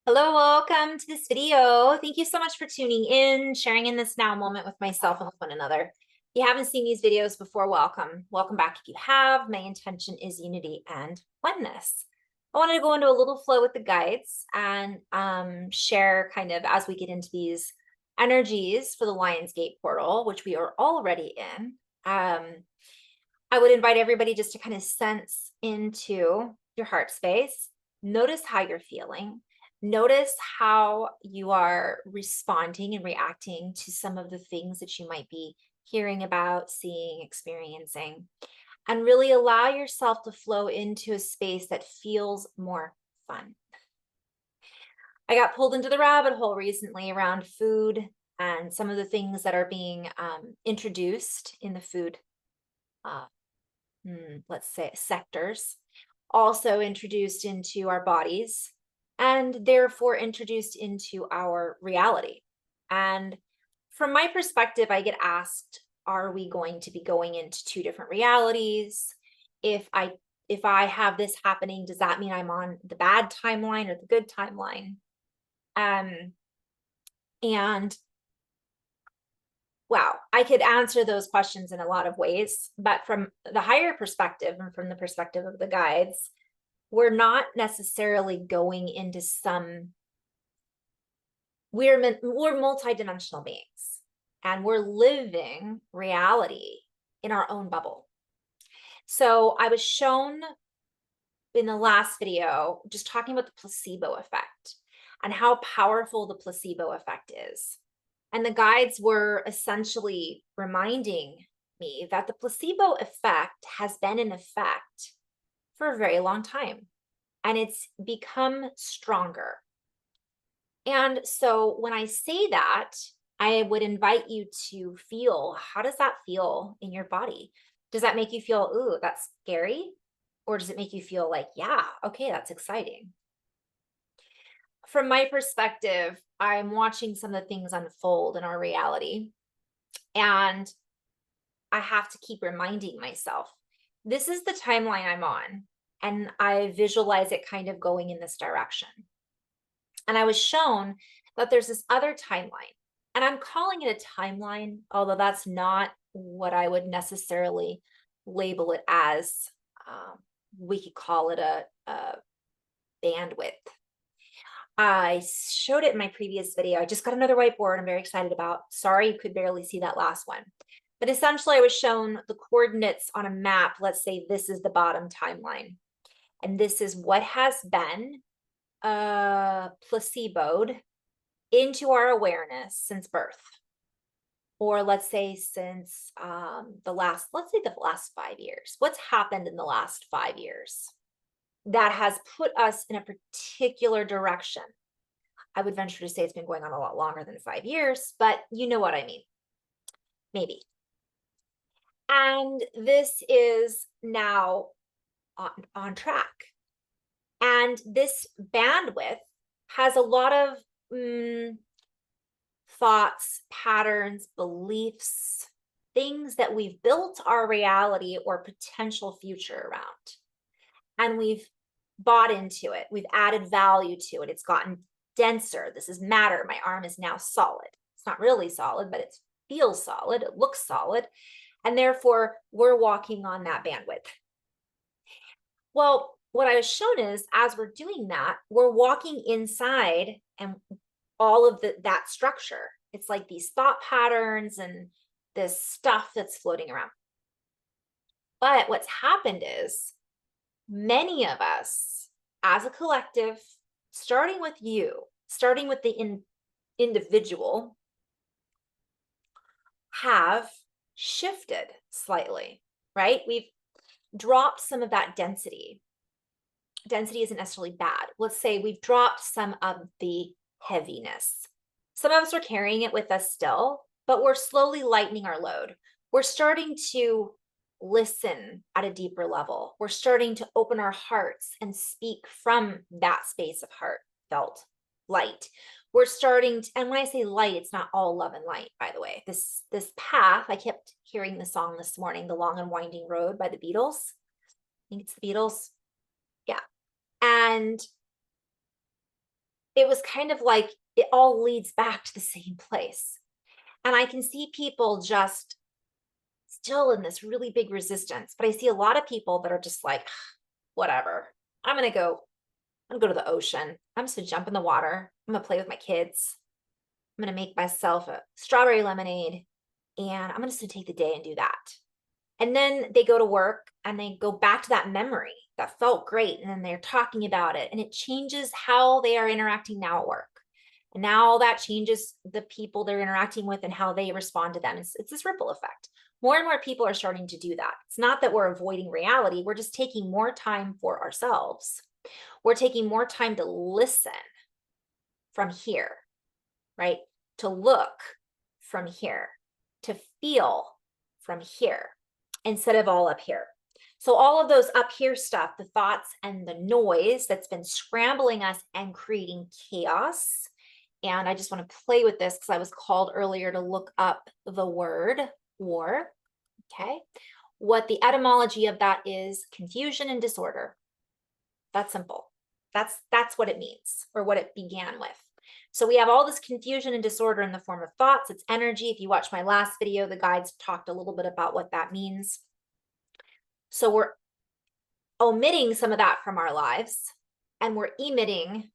Hello, welcome to this video. Thank you so much for tuning in, sharing in this now moment with myself and with one another. If you haven't seen these videos before, welcome. Welcome back if you have. My intention is unity and oneness. I wanted to go into a little flow with the guides and share kind of as we get into these energies for the Lionsgate portal, which we are already in. I would invite everybody just to kind of sense into your heart space. Notice how you're feeling. Notice how you are responding and reacting to some of the things that you might be hearing about, seeing, experiencing, and really allow yourself to flow into a space that feels more fun. I got pulled into the rabbit hole recently around food and some of the things that are being introduced in the food, uh, let's say, sectors, also introduced into our bodies and therefore introduced into our reality. And from my perspective, I get asked, are we going to be going into two different realities? If I have this happening, does that mean I'm on the bad timeline or the good timeline? And wow, I could answer those questions in a lot of ways, but from the higher perspective and from the perspective of the guides, we're not necessarily going into we're multidimensional beings and we're living reality in our own bubble. So I was shown in the last video just talking about the placebo effect and how powerful the placebo effect is. And the guides were essentially reminding me that the placebo effect has been in effect for a very long time, and it's become stronger. And so when I say that, I would invite you to feel, how does that feel in your body? Does that make you feel, ooh, that's scary? Or does it make you feel like, yeah, okay, that's exciting? From my perspective, I'm watching some of the things unfold in our reality. And I have to keep reminding myself, this is the timeline I'm on. And I visualize it kind of going in this direction. And I was shown that there's this other timeline. And I'm calling it a timeline, although that's not what I would necessarily label it as. We could call it a bandwidth. I showed it in my previous video. I just got another whiteboard I'm very excited about. Sorry, you could barely see that last one. But essentially, I was shown the coordinates on a map. Let's say this is the bottom timeline. And this is what has been placeboed into our awareness since birth. Or let's say since the last 5 years. What's happened in the last 5 years that has put us in a particular direction? I would venture to say it's been going on a lot longer than 5 years, but you know what I mean. Maybe. And this is now on track. And this bandwidth has a lot of thoughts, patterns, beliefs, things that we've built our reality or potential future around. And we've bought into it. We've added value to it. It's gotten denser. This is matter. My arm is now solid. It's not really solid, but it feels solid. It looks solid. And therefore, we're walking on that bandwidth. Well, what I was shown is as we're doing that, we're walking inside and all of that structure. It's like these thought patterns and this stuff that's floating around. But what's happened is many of us as a collective, starting with you, starting with the individual, have shifted slightly, right? We've dropped some of that density. Density isn't necessarily bad. Let's say we've dropped some of the heaviness. Some of us are carrying it with us still, but we're slowly lightening our load. We're starting to listen at a deeper level. We're starting to open our hearts and speak from that space of heartfelt light. We're starting to, and when I say light, it's not all love and light, by the way. This path, I kept hearing the song this morning, The Long and Winding Road by the Beatles. I think it's the Beatles. Yeah. And it was kind of like it all leads back to the same place. And I can see people just still in this really big resistance, but I see a lot of people that are just like, whatever. I'm gonna go, I'm gonna go to the ocean. I'm just gonna jump in the water. I'm gonna play with my kids. I'm gonna make myself a strawberry lemonade and I'm just gonna take the day and do that. And then they go to work and they go back to that memory that felt great. And then they're talking about it and it changes how they are interacting now at work. And now that changes the people they're interacting with and how they respond to them. It's this ripple effect. More and more people are starting to do that. It's not that we're avoiding reality. We're just taking more time for ourselves. We're taking more time to listen from here, right? To look from here, to feel from here, instead of all up here. So all of those up here stuff, the thoughts and the noise that's been scrambling us and creating chaos. And I just want to play with this because I was called earlier to look up the word war. Okay. What the etymology of that is: confusion and disorder. That's simple. That's what it means, or what it began with. So we have all this confusion and disorder in the form of thoughts. It's energy. If you watch my last video, the guides talked a little bit about what that means. So we're omitting some of that from our lives and we're emitting.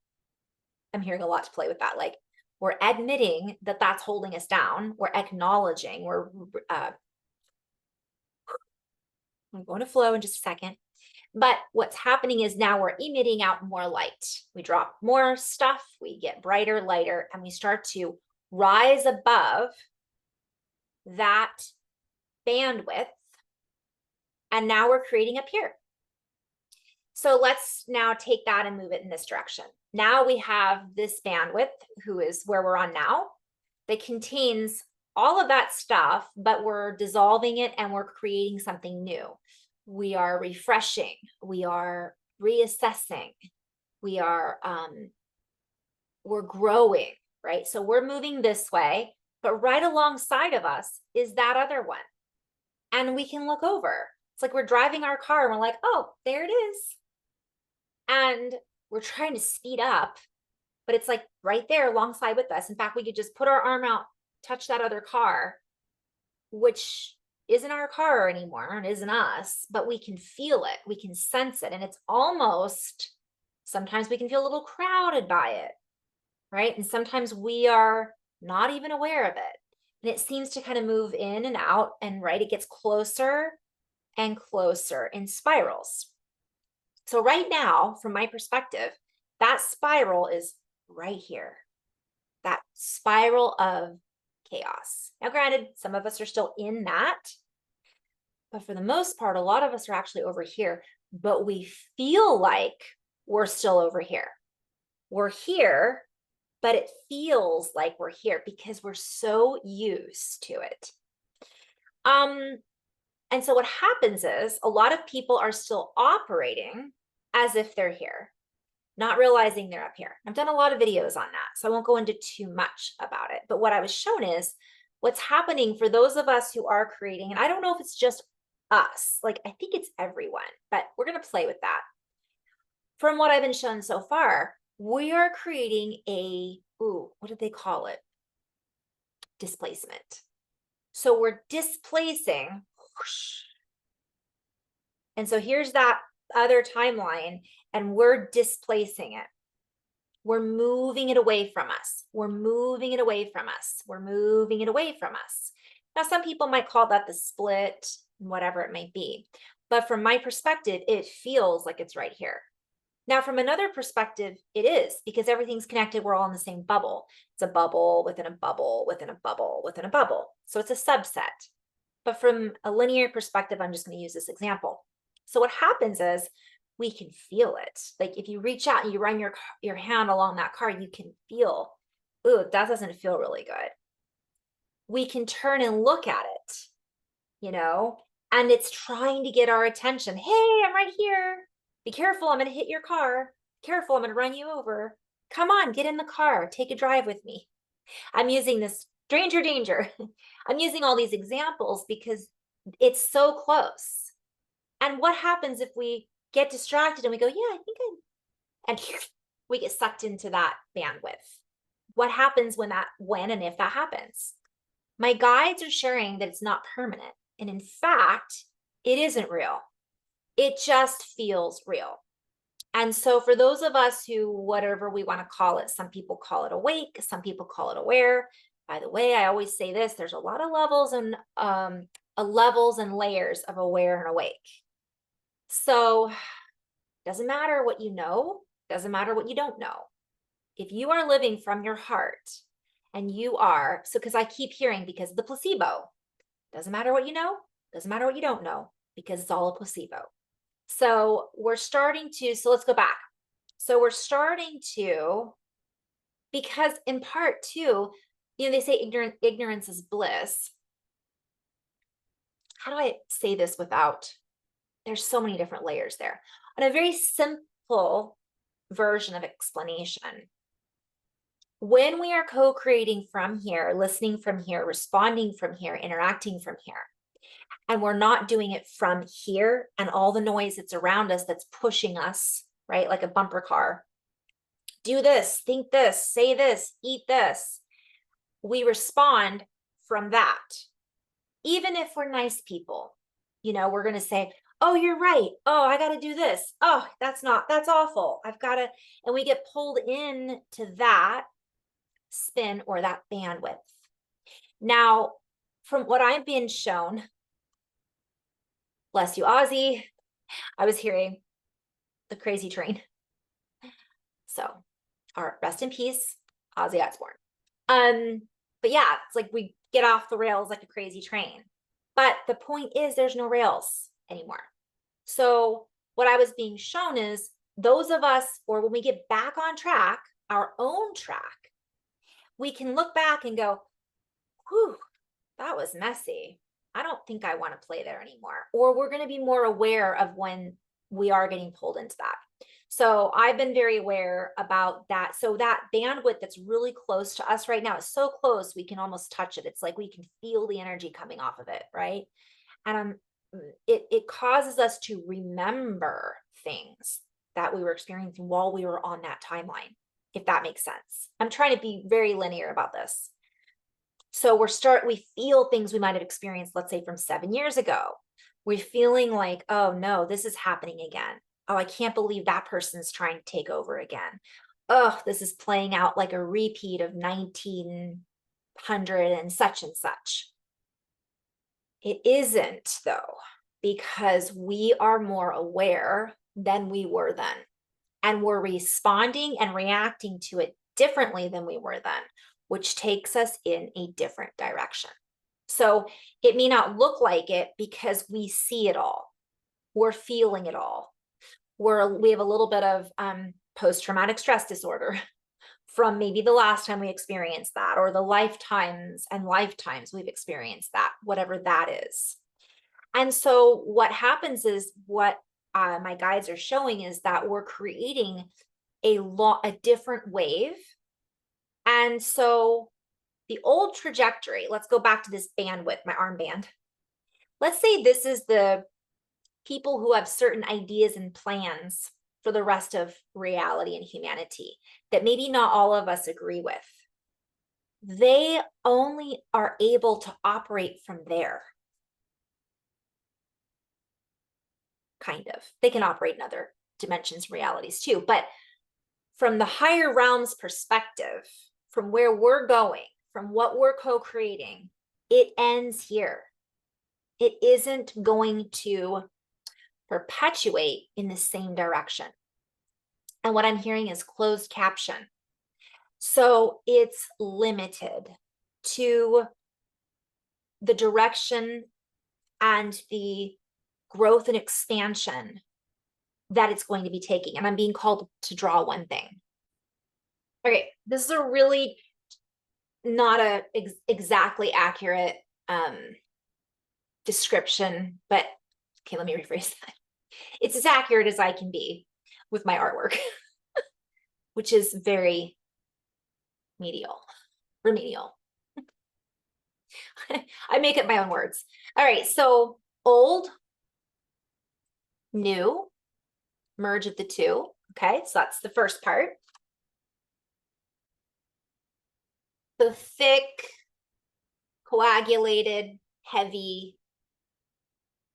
I'm hearing a lot to play with that. Like, we're admitting that that's holding us down. We're acknowledging. I'm going to flow in just a second. But what's happening is now we're emitting out more light. We drop more stuff, we get brighter, lighter, and we start to rise above that bandwidth. And now we're creating up here. So let's now take that and move it in this direction. Now we have this bandwidth, who is where we're on now, that contains all of that stuff, but we're dissolving it and we're creating something new. We are refreshing, we are reassessing, we're growing, right? So we're moving this way, but right alongside of us is that other one. And we can look over. It's like we're driving our car and we're like, oh, there it is. And we're trying to speed up, but it's like right there alongside with us. In fact, we could just put our arm out, touch that other car, which isn't our car anymore and isn't us, but we can feel it, we can sense it. And it's almost, sometimes we can feel a little crowded by it, right? And sometimes we are not even aware of it. And it seems to kind of move in and out, and right, it gets closer and closer in spirals. So right now, from my perspective, that spiral is right here, that spiral of chaos. Now, granted, some of us are still in that, but for the most part, a lot of us are actually over here, but we feel like we're still over here. We're here, but it feels like we're here because we're so used to it. And so what happens is a lot of people are still operating as if they're here, not realizing they're up here. I've done a lot of videos on that, so I won't go into too much about it. But what I was shown is what's happening for those of us who are creating, and I don't know if it's just us, like I think it's everyone, but we're going to play with that. From what I've been shown so far, we are creating a, what did they call it? Displacement. So we're displacing. And so here's that other timeline, and we're displacing it. We're moving it away from us. We're moving it away from us. We're moving it away from us. Now, some people might call that the split, whatever it might be. But from my perspective, it feels like it's right here. Now, from another perspective, it is, because everything's connected. We're all in the same bubble. It's a bubble within a bubble within a bubble within a bubble. So it's a subset. But from a linear perspective, I'm just going to use this example. So what happens is we can feel it. Like if you reach out and you run your hand along that car, you can feel, ooh, that doesn't feel really good. We can turn and look at it, you know, and it's trying to get our attention. Hey, I'm right here. Be careful, I'm going to hit your car. Careful, I'm going to run you over. Come on, get in the car. Take a drive with me. I'm using this stranger danger. I'm using all these examples because it's so close. And what happens if we get distracted and we go, yeah, I think and we get sucked into that bandwidth. What happens when and if that happens? My guides are sharing that it's not permanent. And in fact, it isn't real. It just feels real. And so for those of us who, whatever we want to call it, some people call it awake, some people call it aware. By the way, I always say this, there's a lot of levels and layers of aware and awake. So doesn't matter what you know, doesn't matter what you don't know. If you are living from your heart and you are, so because I keep hearing because of the placebo, doesn't matter what you know, doesn't matter what you don't know, because it's all a placebo. So we're starting to, so let's go back. So we're starting to, because in part too, they say ignorance is bliss. How do I say this without, there's so many different layers there. On a very simple version of explanation, when we are co-creating from here, listening from here, responding from here, interacting from here, and we're not doing it from here and all the noise that's around us that's pushing us, right? Like a bumper car. Do this, think this, say this, eat this. We respond from that. Even if we're nice people, we're going to say, oh, you're right. Oh, I got to do this. Oh, that's awful. I've got to, and we get pulled in to that spin or that bandwidth. Now, from what I'm being shown, bless you, Ozzy, I was hearing the crazy train. So, rest in peace, Ozzy Osbourne. But yeah, it's like we get off the rails like a crazy train. But the point is there's no rails anymore. So what I was being shown is those of us, or when we get back on track, our own track, we can look back and go, whew, that was messy. I don't think I want to play there anymore. Or we're going to be more aware of when we are getting pulled into that. So I've been very aware about that. So that bandwidth that's really close to us right now is so close, we can almost touch it. It's like we can feel the energy coming off of it, right? And it causes us to remember things that we were experiencing while we were on that timeline, if that makes sense. I'm trying to be very linear about this. So we feel things we might have experienced, let's say from 7 years ago. We're feeling like, oh no, this is happening again. Oh, I can't believe that person's trying to take over again. Oh, this is playing out like a repeat of 1900 and such and such. It isn't though, because we are more aware than we were then. And we're responding and reacting to it differently than we were then, which takes us in a different direction. So it may not look like it because we see it all. We're feeling it all. We have a little bit of post-traumatic stress disorder from maybe the last time we experienced that, or the lifetimes and lifetimes we've experienced that, whatever that is. And so what happens is what my guides are showing is that we're creating a different wave. And so the old trajectory, let's go back to this bandwidth, my armband. Let's say this is the people who have certain ideas and plans for the rest of reality and humanity that maybe not all of us agree with. They only are able to operate from there. Kind of. They can operate in other dimensions, realities too. But from the higher realms perspective, from where we're going, from what we're co-creating, it ends here. It isn't going to perpetuate in the same direction. And what I'm hearing is closed caption. So it's limited to the direction and the growth and expansion that it's going to be taking. And I'm being called to draw one thing. Okay, this is a really not a exactly accurate description, but okay, let me rephrase that. It's as accurate as I can be with my artwork, which is very remedial. I make up my own words. All right, so old, new, merge of the two. Okay, so that's the first part. the thick, coagulated, heavy,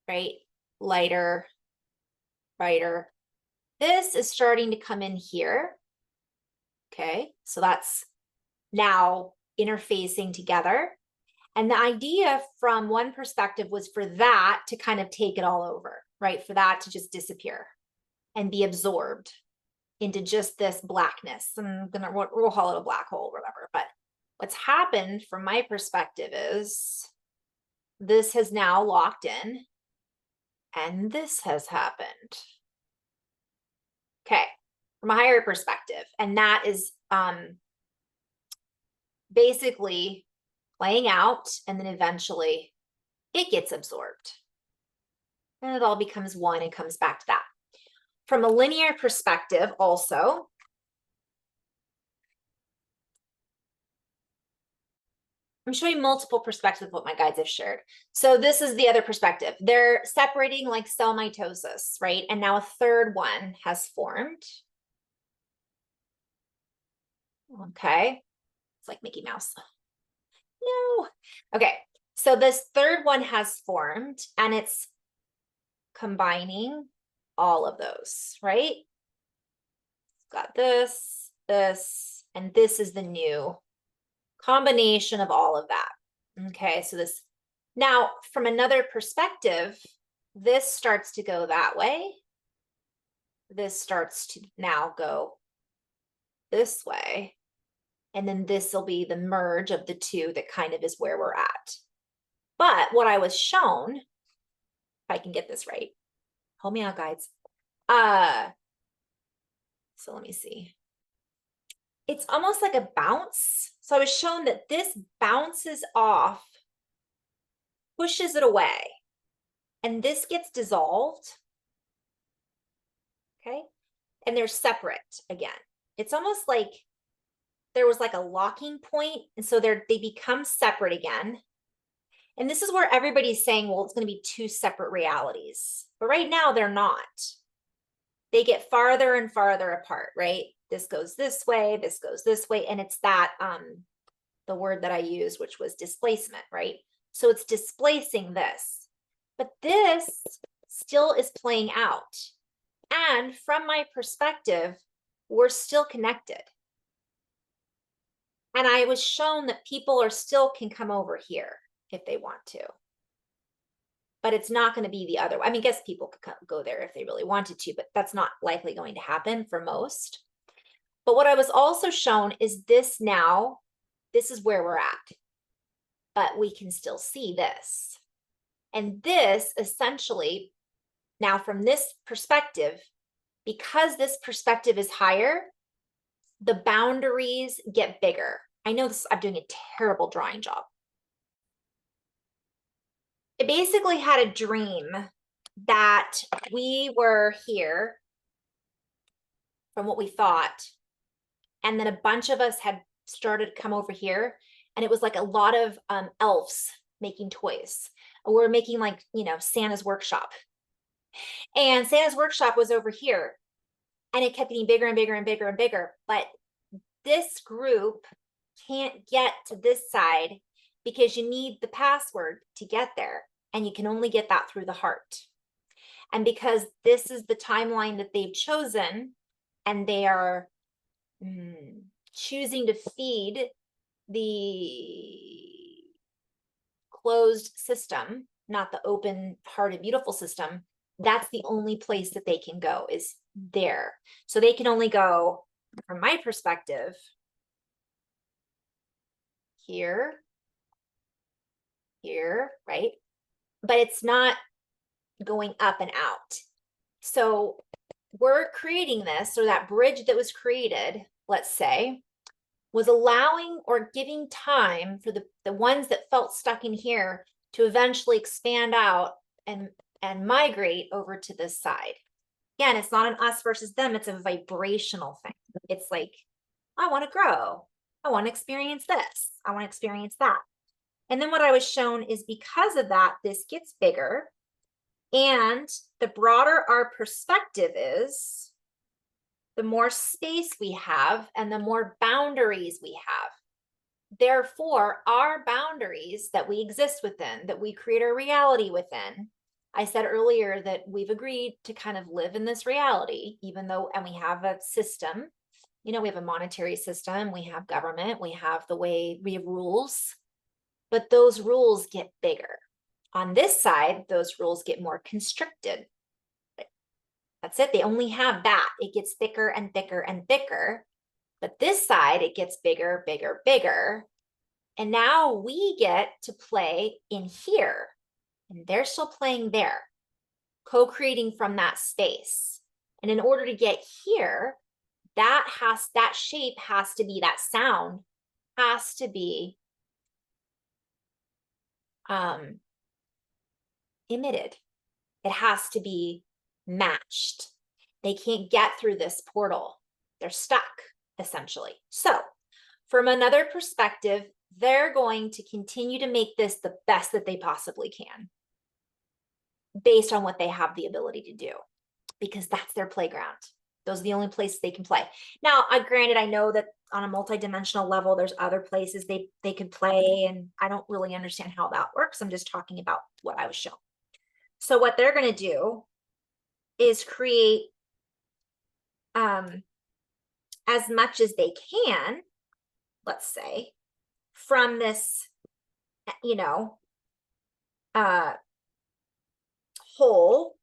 right? Lighter, brighter. This is starting to come in here. Okay, so that's now interfacing together. And the idea from one perspective was for that to kind of take it all over, right? For that to just disappear and be absorbed into just this blackness. We'll call it a black hole, whatever. But what's happened from my perspective is this has now locked in and this has happened. Okay, from a higher perspective. And that is basically playing out, and then eventually it gets absorbed. And it all becomes one and comes back to that. From a linear perspective also, I'm showing multiple perspectives of what my guides have shared. So this is the other perspective. They're separating like cell mitosis, right? And now a third one has formed. Okay. It's like Mickey Mouse. No. Okay. So this third one has formed and it's combining all of those, right? It's got this, this, and this is the new combination of all of that. Okay, so this now from another perspective, this starts to go that way. This starts to now go this way. And then this will be the merge of the two that kind of is where we're at. But what I was shown, if I can get this right, help me out, guides. So let me see. It's almost like a bounce. So I was shown that this bounces off, pushes it away, and this gets dissolved. Okay. And they're separate again. It's almost like there was like a locking point, and so they become separate again. And this is where everybody's saying, well, it's going to be two separate realities. But right now they're not. They get farther and farther apart, right? This goes this way, this goes this way. And it's that, the word that I used, which was displacement, right? So it's displacing this. But this still is playing out. And from my perspective, we're still connected. And I was shown that people are still can come over here if they want to. But it's not going to be the other way. I mean, I guess people could go there if they really wanted to, but that's not likely going to happen for most. But what I was also shown is this now, this is where we're at. But we can still see this. And this essentially, now from this perspective, because this perspective is higher, the boundaries get bigger. I know this, I'm doing a terrible drawing job. I basically had a dream that we were here from what we thought. And then a bunch of us had started to come over here. And it was like a lot of elves making toys. We're making like, you know, Santa's workshop. And Santa's workshop was over here. And it kept getting bigger and bigger and bigger and bigger. But this group can't get to this side because you need the password to get there. And you can only get that through the heart. And because this is the timeline that they've chosen, and they are choosing to feed the closed system, not the open hearted, beautiful system, that's the only place that they can go is there. So they can only go, from my perspective, here, here, right? But it's not going up and out. So we're creating this, or that bridge that was created, let's say, was allowing or giving time for the ones that felt stuck in here to eventually expand out and migrate over to this side. Again, it's not an us versus them, it's a vibrational thing. It's like, I want to grow. I want to experience this. I want to experience that. And then what I was shown is because of that, this gets bigger. And the broader our perspective is, the more space we have and the more boundaries we have. therefore, our boundaries that we exist within, that we create our reality within, I said earlier that we've agreed to kind of live in this reality, even though, and we have a system, we have a monetary system, we have government, we have the way we have rules, but those rules get bigger. On this side, those rules get more constricted. That's it. They only have that. It gets thicker and thicker and thicker. But this side, it gets bigger, bigger, bigger. And now we get to play in here. And they're still playing there, co-creating from that space. And in order to get here, that shape has to be, that sound has to be emitted. It has to be matched. They can't get through this portal. They're stuck, essentially. So from another perspective, they're going to continue to make this the best that they possibly can based on what they have the ability to do, because that's their playground. Those are the only places they can play. Now, granted, I know that on a multidimensional level, there's other places they could play, and I don't really understand how that works. I'm just talking about what I was shown. So what they're going to do is create as much as they can, let's say, from this, hole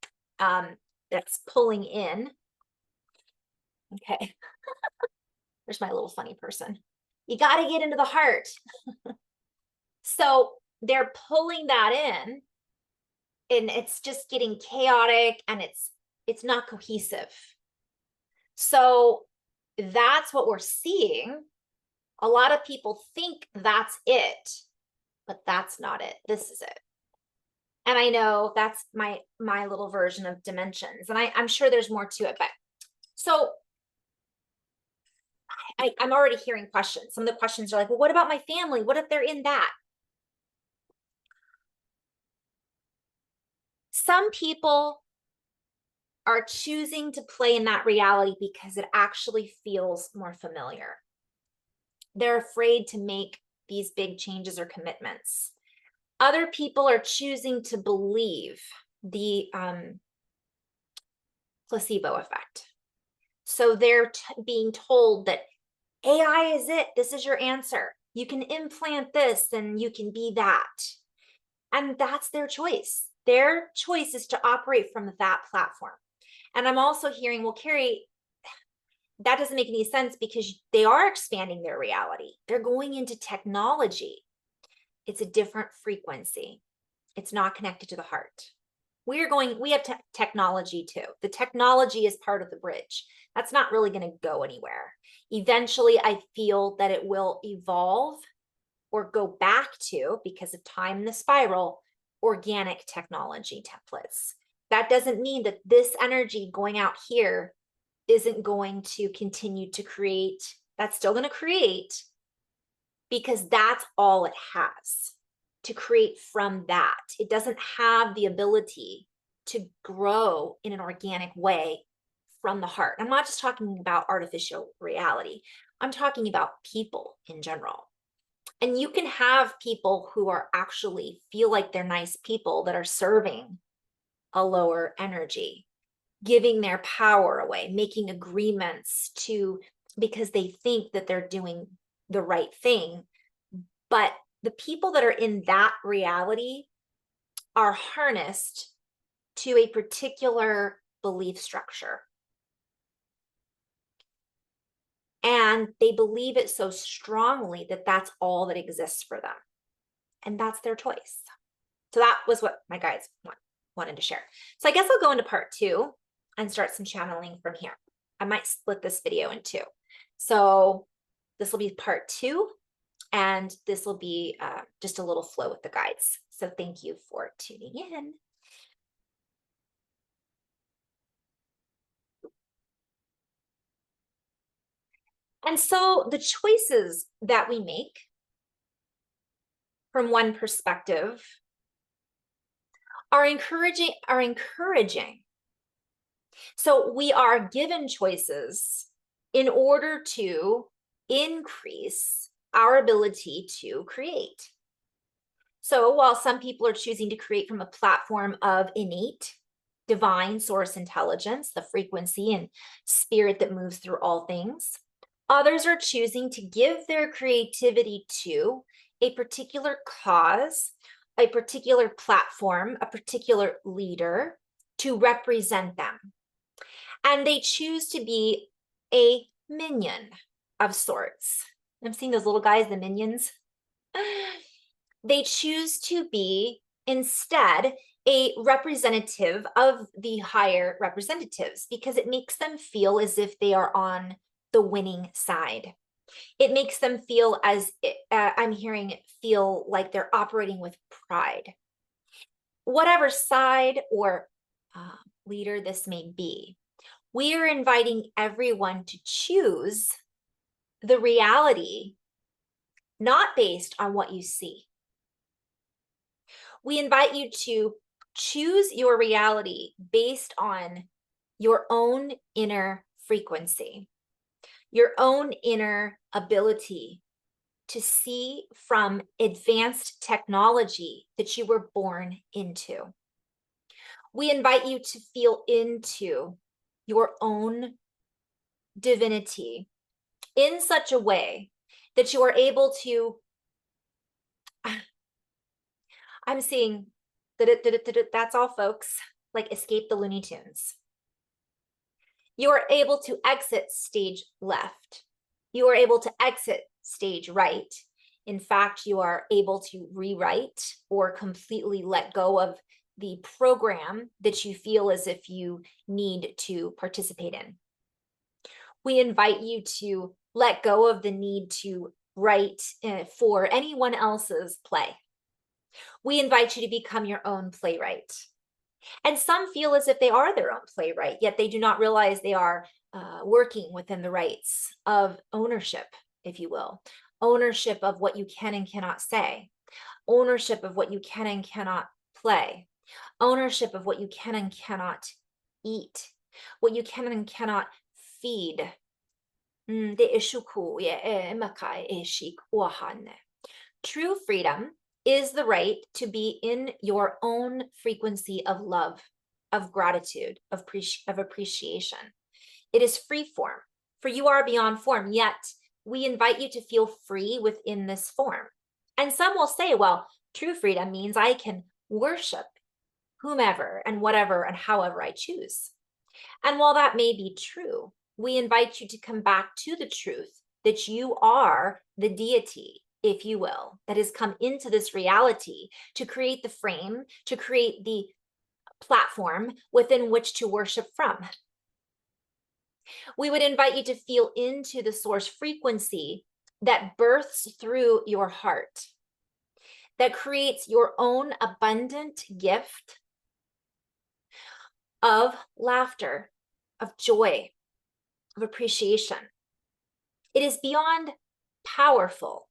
that's pulling in. Okay. There's my little funny person. You got to get into the heart. So they're pulling that in, and it's just getting chaotic, and it's not cohesive. So that's what we're seeing. A lot of people think that's it, but that's not it. This is it. And I know that's my little version of dimensions, and I'm sure there's more to it. But so I'm already hearing questions. Some of the questions are like, well, what about my family? What if they're in that? Some people are choosing to play in that reality because it actually feels more familiar. They're afraid to make these big changes or commitments. Other people are choosing to believe the placebo effect. So they're being told that AI is it. This is your answer. You can implant this and you can be that. And that's their choice. Their choice is to operate from that platform. And I'm also hearing, well, Carrie, that doesn't make any sense because they are expanding their reality. They're going into technology. It's a different frequency. It's not connected to the heart. We have technology too. The technology is part of the bridge. That's not really going to go anywhere. Eventually, I feel that it will evolve or go back to, because of time in the spiral, organic technology templates. That doesn't mean that this energy going out here isn't going to continue to create. That's still going to create, because that's all it has to create from that. It doesn't have the ability to grow in an organic way from the heart. I'm not just talking about artificial reality. I'm talking about people in general. And you can have people who are actually feel like they're nice people that are serving a lower energy, giving their power away, making agreements because they think that they're doing the right thing. But the people that are in that reality are harnessed to a particular belief structure. And they believe it so strongly that that's all that exists for them. And that's their choice. So that was what my guides wanted to share. So I guess I'll go into part 2 and start some channeling from here. I might split this video in 2. So this will be part 2, and this will be just a little flow with the guides. So thank you for tuning in. And so the choices that we make from one perspective are encouraging. So we are given choices in order to increase our ability to create. So while some people are choosing to create from a platform of innate, divine source intelligence, the frequency and spirit that moves through all things, others are choosing to give their creativity to a particular cause, a particular platform, a particular leader to represent them. And they choose to be a minion of sorts. I'm seeing those little guys, the minions. They choose to be instead a representative of the higher representatives because it makes them feel as if they are on the winning side. It makes them feel as I'm hearing it feel like they're operating with pride. Whatever side or leader this may be, we are inviting everyone to choose the reality not based on what you see. We invite you to choose your reality based on your own inner frequency, your own inner ability to see from advanced technology that you were born into. We invite you to feel into your own divinity in such a way that you are able to, I'm seeing that's all folks, like escape the Looney Tunes. You are able to exit stage left. You are able to exit stage right. In fact, you are able to rewrite or completely let go of the program that you feel as if you need to participate in. We invite you to let go of the need to write for anyone else's play. We invite you to become your own playwright. And some feel as if they are their own playwright, yet they do not realize they are working within the rights of ownership, if you will. Ownership of what you can and cannot say. Ownership of what you can and cannot play. Ownership of what you can and cannot eat. What you can and cannot feed. True freedom is the right to be in your own frequency of love, of gratitude, of appreciation. It is free form, for you are beyond form, yet we invite you to feel free within this form. And some will say, well, true freedom means I can worship whomever and whatever and however I choose. And while that may be true, we invite you to come back to the truth that you are the deity, if you will, that has come into this reality to create the frame, to create the platform within which to worship from. We would invite you to feel into the source frequency that births through your heart, that creates your own abundant gift of laughter, of joy, of appreciation. It is beyond powerful.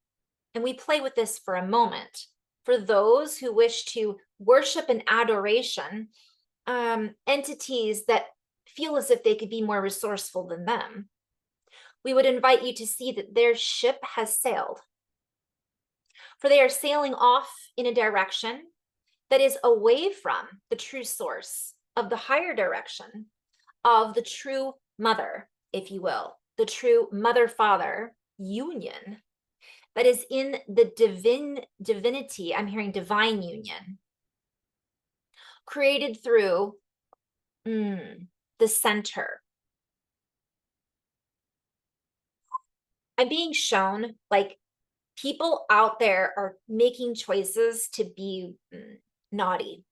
And we play with this for a moment. For those who wish to worship in adoration, entities that feel as if they could be more resourceful than them, we would invite you to see that their ship has sailed. For they are sailing off in a direction that is away from the true source of the higher direction of the true mother, if you will, the true mother-father union that is in the divinity. I'm hearing divine union, created through the center. I'm being shown like people out there are making choices to be naughty.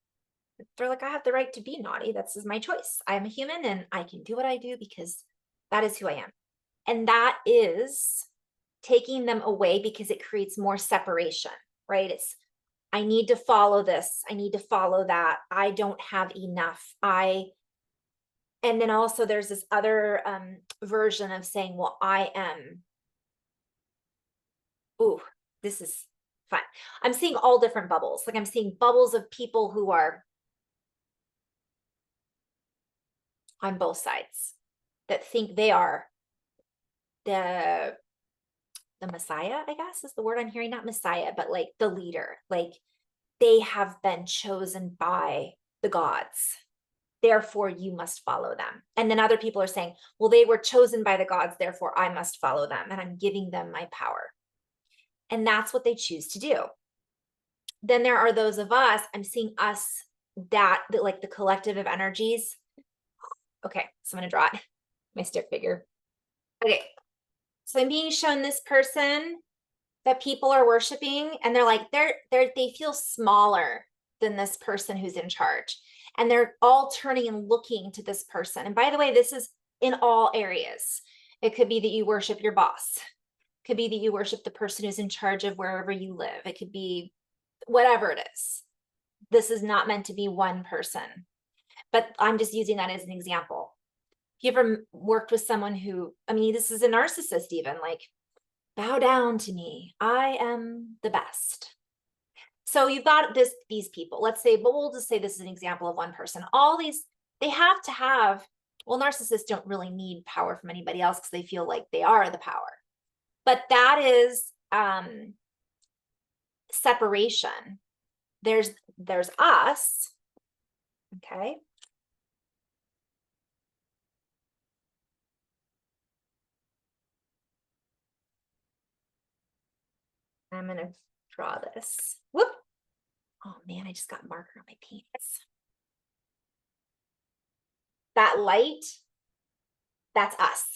They're like, I have the right to be naughty. This is my choice. I am a human and I can do what I do because that is who I am. And that is taking them away because it creates more separation, right? It's, I need to follow this. I need to follow that. I don't have enough. And then also there's this other version of saying, well, I am, ooh, this is fun. I'm seeing all different bubbles. Like I'm seeing bubbles of people who are on both sides that think they are the the Messiah, I guess is the word I'm hearing, not Messiah, but like the leader, like they have been chosen by the gods. Therefore, you must follow them. And then other people are saying, well, they were chosen by the gods, therefore I must follow them, and I'm giving them my power. And that's what they choose to do. Then there are those of us, I'm seeing us, that like the collective of energies. Okay, so I'm going to draw it, my stick figure. Okay, so I'm being shown this person that people are worshiping, and they're like, they feel smaller than this person who's in charge. And they're all turning and looking to this person. And by the way, this is in all areas. It could be that you worship your boss. It could be that you worship the person who's in charge of wherever you live. It could be whatever it is. This is not meant to be one person, but I'm just using that as an example. If you ever worked with someone who, I mean, this is a narcissist even, like, bow down to me, I am the best. So you've got these people, let's say, but we'll just say this is an example of one person. All these, they have to have, well, narcissists don't really need power from anybody else because they feel like they are the power. But that is separation. There's us, okay? I'm gonna draw this. Whoop. Oh man, I just got marker on my pants. That light, that's us.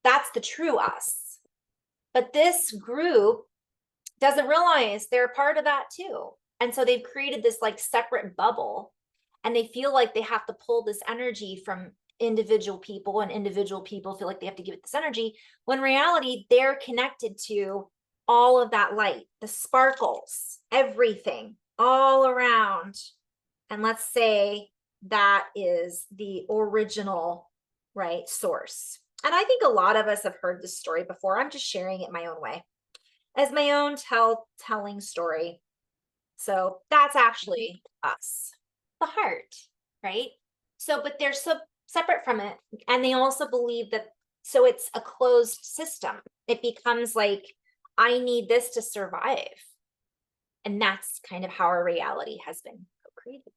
That's the true us. But this group doesn't realize they're a part of that too. And so they've created this like separate bubble, and they feel like they have to pull this energy from individual people, and individual people feel like they have to give it this energy, when in reality, they're connected to all of that light, the sparkles, everything all around. And let's say that is the original, right, source. And I think a lot of us have heard this story before. I'm just sharing it my own way as my own telling story. So that's actually us, the heart, right? So, but they're so separate from it. And they also believe that, so it's a closed system. It becomes like, I need this to survive. And that's kind of how our reality has been created.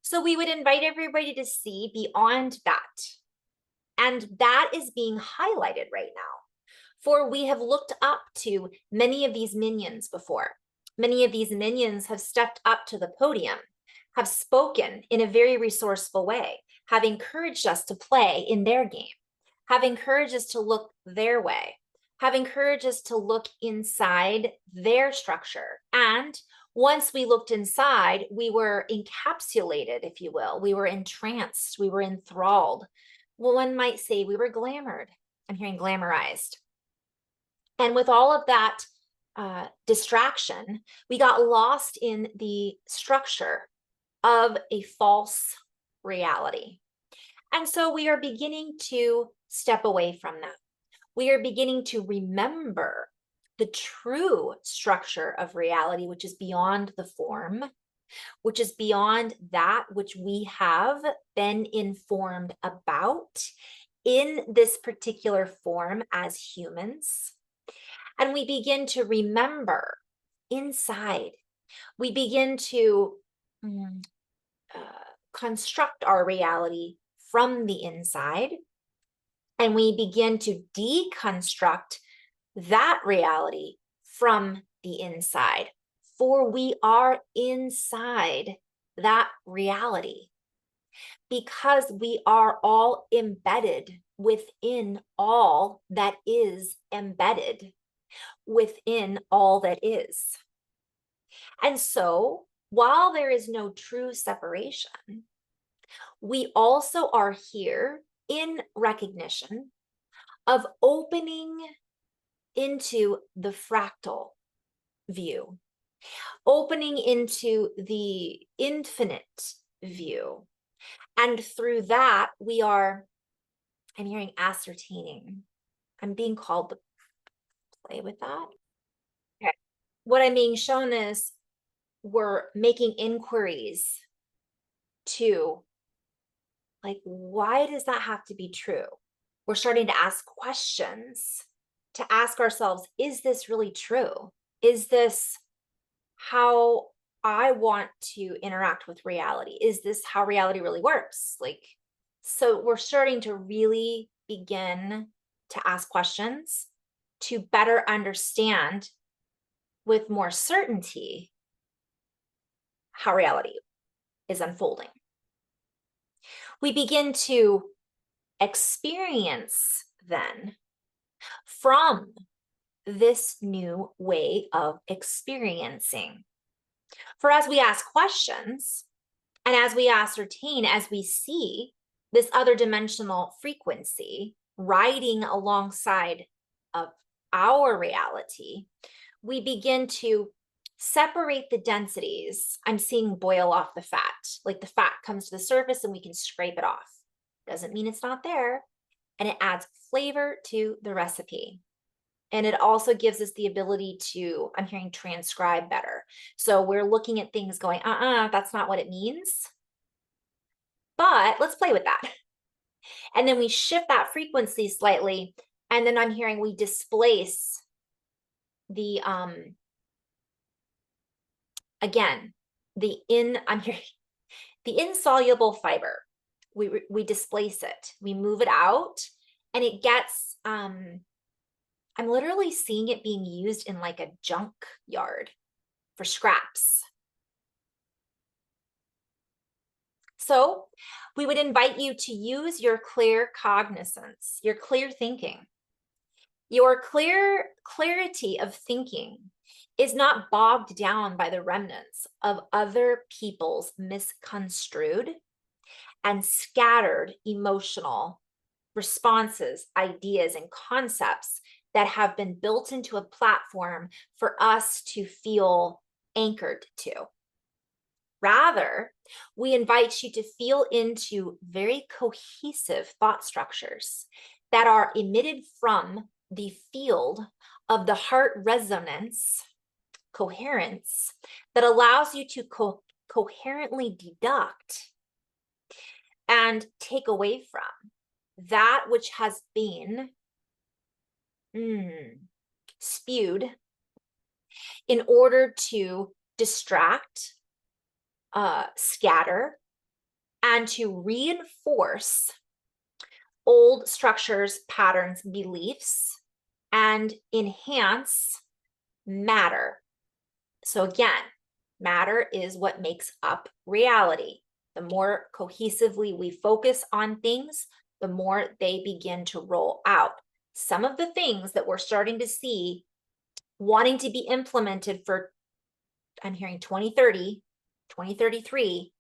So we would invite everybody to see beyond that. And that is being highlighted right now. For we have looked up to many of these minions before. Many of these minions have stepped up to the podium, have spoken in a very resourceful way, have encouraged us to play in their game, have encouraged us to look their way, have encouraged us to look inside their structure. And once we looked inside, we were encapsulated, if you will. We were entranced, we were enthralled. Well, one might say we were glamored. I'm hearing glamorized. And with all of that distraction, we got lost in the structure of a false reality. And so we are beginning to step away from that. We are beginning to remember the true structure of reality, which is beyond the form, which is beyond that which we have been informed about in this particular form as humans. And we begin to remember inside. We begin to construct our reality from the inside. And we begin to deconstruct that reality from the inside. For we are inside that reality, because we are all embedded within all that is embedded within all that is. And so, while there is no true separation, we also are here in recognition of opening into the fractal view, opening into the infinite view. And through that, we are, I'm hearing ascertaining. I'm being called to play with that. Okay. What I'm being shown is we're making inquiries to, like, why does that have to be true? We're starting to ask questions to ask ourselves, is this really true? Is this how I want to interact with reality? Is this how reality really works? Like, so we're starting to really begin to ask questions to better understand with more certainty how reality is unfolding. We begin to experience then from this new way of experiencing. For as we ask questions and as we ascertain, as we see this other dimensional frequency riding alongside of our reality, we begin to separate the densities. I'm seeing boil off the fat, like the fat comes to the surface and we can scrape it off. Doesn't mean it's not there. And it adds flavor to the recipe. And it also gives us the ability to, I'm hearing, transcribe better. So we're looking at things going, that's not what it means. But let's play with that. And then we shift that frequency slightly. And then I'm hearing we displace the, again, I'm hearing the insoluble fiber. We displace it. We move it out and it gets, I'm literally seeing it being used in like a junk yard for scraps. So we would invite you to use your clear cognizance, your clear thinking. Your clarity of thinking is not bogged down by the remnants of other people's misconstrued and scattered emotional responses, ideas, and concepts that have been built into a platform for us to feel anchored to. Rather, we invite you to feel into very cohesive thought structures that are emitted from the field of the heart resonance, coherence, that allows you to coherently deduct and take away from that which has been spewed in order to distract, scatter, and to reinforce old structures, patterns, beliefs, and enhance matter. So again, matter is what makes up reality. The more cohesively we focus on things, the more they begin to roll out. Some of the things that we're starting to see wanting to be implemented for, I'm hearing 2030, 2033,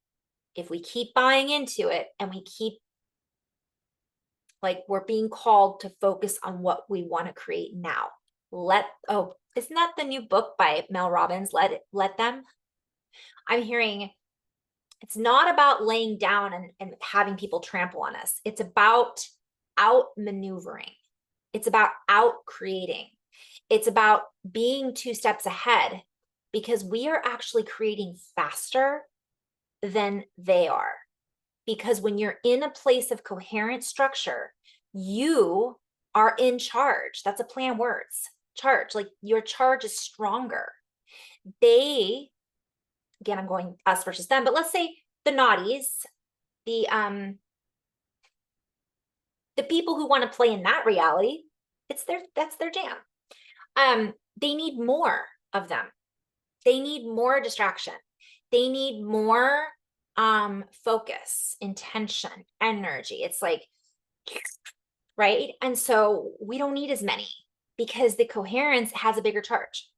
if we keep buying into it and we keep, like, we're being called to focus on what we want to create now. Isn't that the new book by Mel Robbins, Let Them? I'm hearing it's not about laying down and having people trample on us. It's about outmaneuvering. It's about out creating. It's about being 2 steps ahead because we are actually creating faster than they are. Because when you're in a place of coherent structure, you are in charge. That's a play on words. Charge, like your charge is stronger. Again, I'm going us versus them, but let's say the naughties, the people who want to play in that reality, that's their jam. They need more of them. They need more distraction. They need more focus, intention, energy. It's like, right? And so we don't need as many because the coherence has a bigger charge.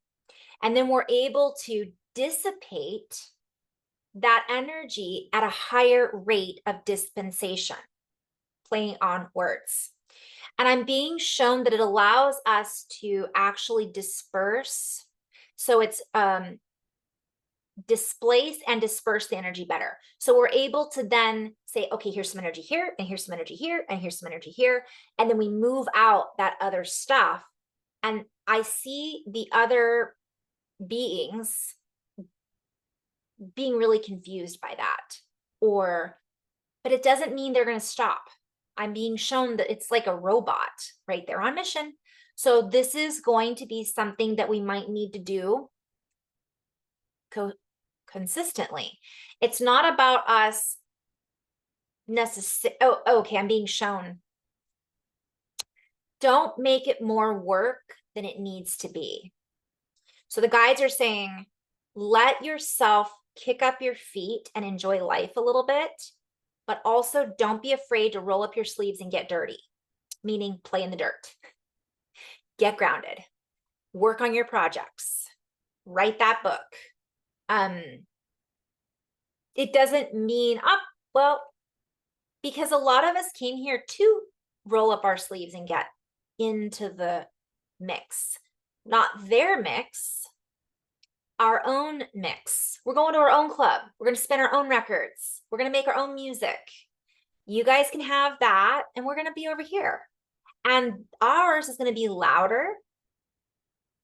And then we're able to dissipate that energy at a higher rate of dispensation, playing on words. And I'm being shown that it allows us to actually disperse. So it's displace and disperse the energy better. So we're able to then say, okay, here's some energy here, and here's some energy here, and here's some energy here. And then we move out that other stuff. And I see the other beings being really confused by that, but it doesn't mean they're going to stop. I'm being shown that it's like a robot, right? They're on mission. So this is going to be something that we might need to do consistently. It's not about us necessarily, okay, I'm being shown. Don't make it more work than it needs to be. So the guides are saying, let yourself kick up your feet and enjoy life a little bit, but also don't be afraid to roll up your sleeves and get dirty, meaning play in the dirt. Get grounded, work on your projects, write that book. It doesn't mean, well, because a lot of us came here to roll up our sleeves and get into the mix, not their mix, our own mix. We're going to our own club. We're going to spin our own records. We're going to make our own music. You guys can have that, and we're going to be over here. And ours is going to be louder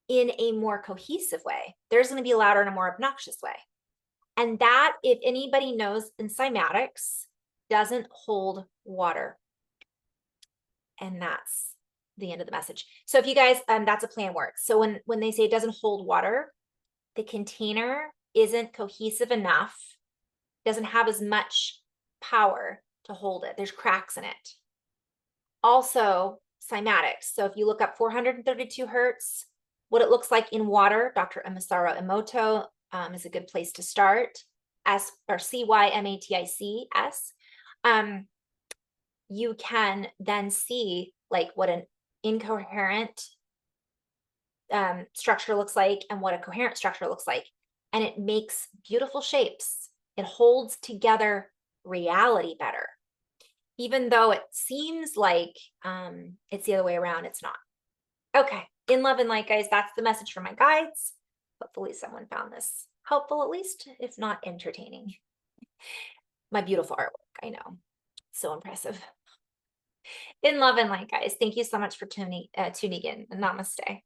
in a more cohesive way. Theirs is going to be louder in a more obnoxious way. And that, if anybody knows in cymatics, doesn't hold water. And that's the end of the message. So if you guys, that's a play on words. So when they say it doesn't hold water, the container isn't cohesive enough, doesn't have as much power to hold it. There's cracks in it. Also, cymatics. So if you look up 432 hertz, what it looks like in water, Dr. Masaru Emoto is a good place to start. CYMATICS. You can then see like what an incoherent structure looks like and what a coherent structure looks like. And it makes beautiful shapes. It holds together reality better. Even though it seems like it's the other way around, it's not. Okay, in love and light, guys, that's the message from my guides. Hopefully someone found this helpful, at least, if not entertaining. My beautiful artwork, I know. So impressive. In love and light, guys, thank you so much for tuning in. Namaste.